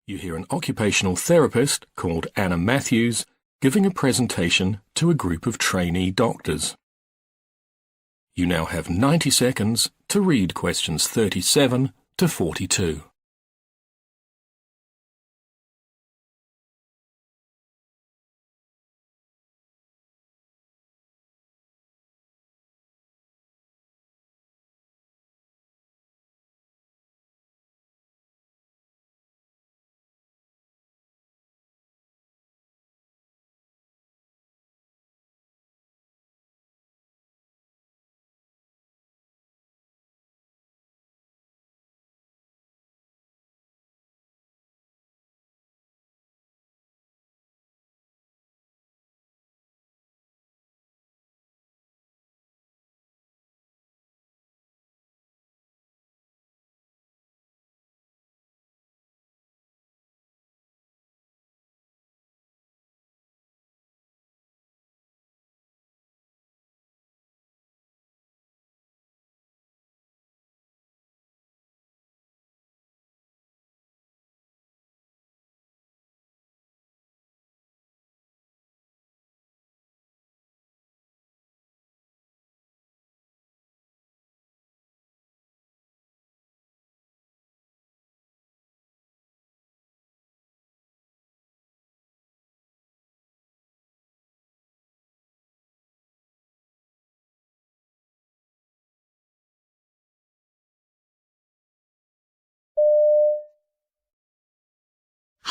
You hear an occupational therapist called Anna Matthews giving a presentation to a group of trainee doctors. You now have 90 seconds to read questions 37 to 42.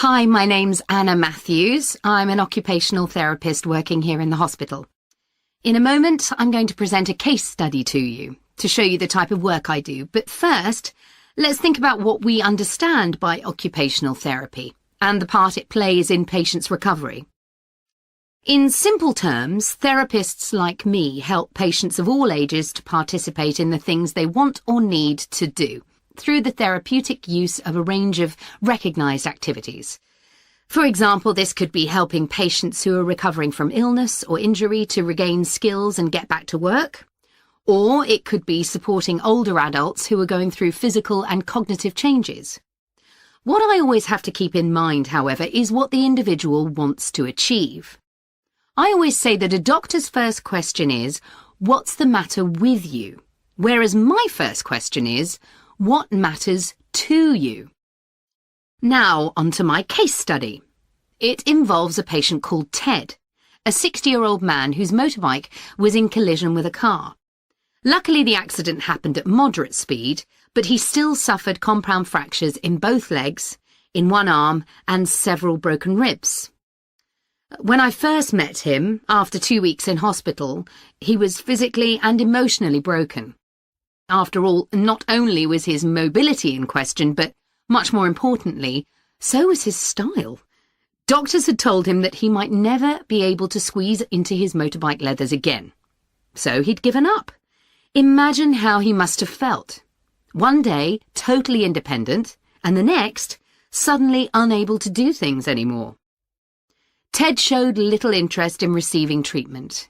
Hi, my name's Anna Matthews. I'm an occupational therapist working here in the hospital. In a moment, I'm going to present a case study to you to show you the type of work I do. But first, let's think about what we understand by occupational therapy and the part it plays in patients' recovery. In simple terms, therapists like me help patients of all ages to participate in the things they want or need to do, through the therapeutic use of a range of recognised activities. For example, this could be helping patients who are recovering from illness or injury to regain skills and get back to work. Or it could be supporting older adults who are going through physical and cognitive changes. What I always have to keep in mind, however, is what the individual wants to achieve. I always say that a doctor's first question is, "What's the matter with you?" Whereas my first question is, "What matters to you?" Now, onto my case study. It involves a patient called Ted, a 60-year-old man whose motorbike was in collision with a car. Luckily, the accident happened at moderate speed, but he still suffered compound fractures in both legs, in one arm, and several broken ribs. When I first met him, after 2 weeks in hospital, he was physically and emotionally broken. After all, not only was his mobility in question, but much more importantly, so was his style. Doctors had told him that he might never be able to squeeze into his motorbike leathers again. So he'd given up. Imagine how he must have felt. One day, totally independent, and the next, suddenly unable to do things anymore. Ted showed little interest in receiving treatment.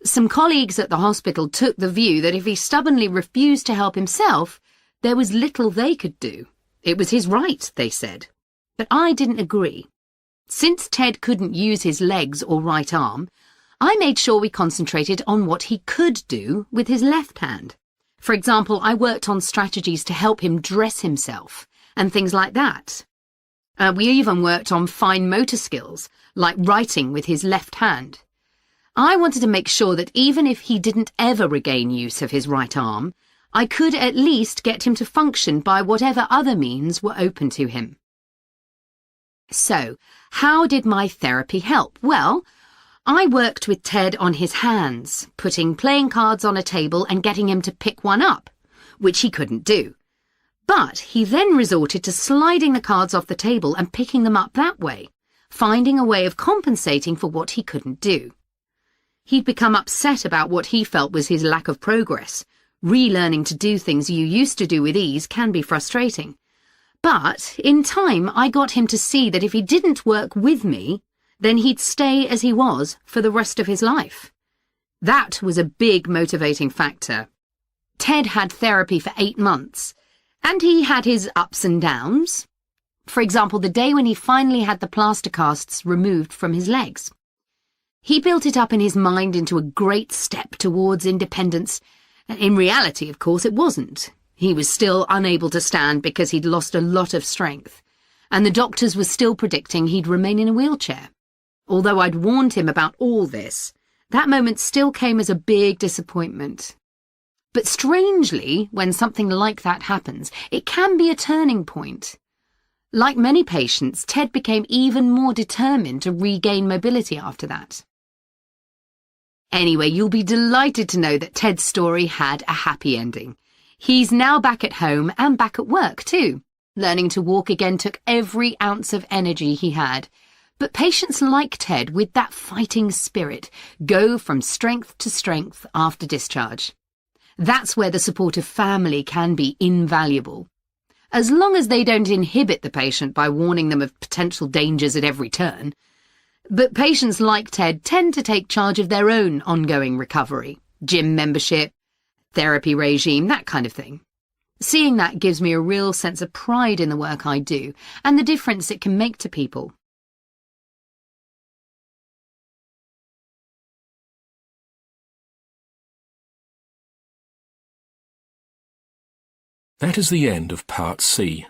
Some colleagues at the hospital took the view that if he stubbornly refused to help himself, there was little they could do. It was his right, they said. But I didn't agree. Since Ted couldn't use his legs or right arm, I made sure we concentrated on what he could do with his left hand. For example, I worked on strategies to help him dress himself and things like that. We even worked on fine motor skills, like writing with his left hand. I wanted to make sure that even if he didn't ever regain use of his right arm, I could at least get him to function by whatever other means were open to him. So, how did my therapy help? Well, I worked with Ted on his hands, putting playing cards on a table and getting him to pick one up, which he couldn't do. But he then resorted to sliding the cards off the table and picking them up that way, finding a way of compensating for what he couldn't do. He'd become upset about what he felt was his lack of progress. Relearning to do things you used to do with ease can be frustrating. But in time, I got him to see that if he didn't work with me, then he'd stay as he was for the rest of his life. That was a big motivating factor. Ted had therapy for 8 months, and he had his ups and downs. For example, the day when he finally had the plaster casts removed from his legs. He built it up in his mind into a great step towards independence. In reality, of course, it wasn't. He was still unable to stand because he'd lost a lot of strength, and the doctors were still predicting he'd remain in a wheelchair. Although I'd warned him about all this, that moment still came as a big disappointment. But strangely, when something like that happens, it can be a turning point. Like many patients, Ted became even more determined to regain mobility after that. Anyway, you'll be delighted to know that Ted's story had a happy ending. He's now back at home and back at work too. Learning to walk again took every ounce of energy he had. But patients like Ted, with that fighting spirit, go from strength to strength after discharge. That's where the support of family can be invaluable. As long as they don't inhibit the patient by warning them of potential dangers at every turn. But patients like Ted tend to take charge of their own ongoing recovery, gym membership, therapy regime, that kind of thing. Seeing that gives me a real sense of pride in the work I do and the difference it can make to people. That is the end of Part C.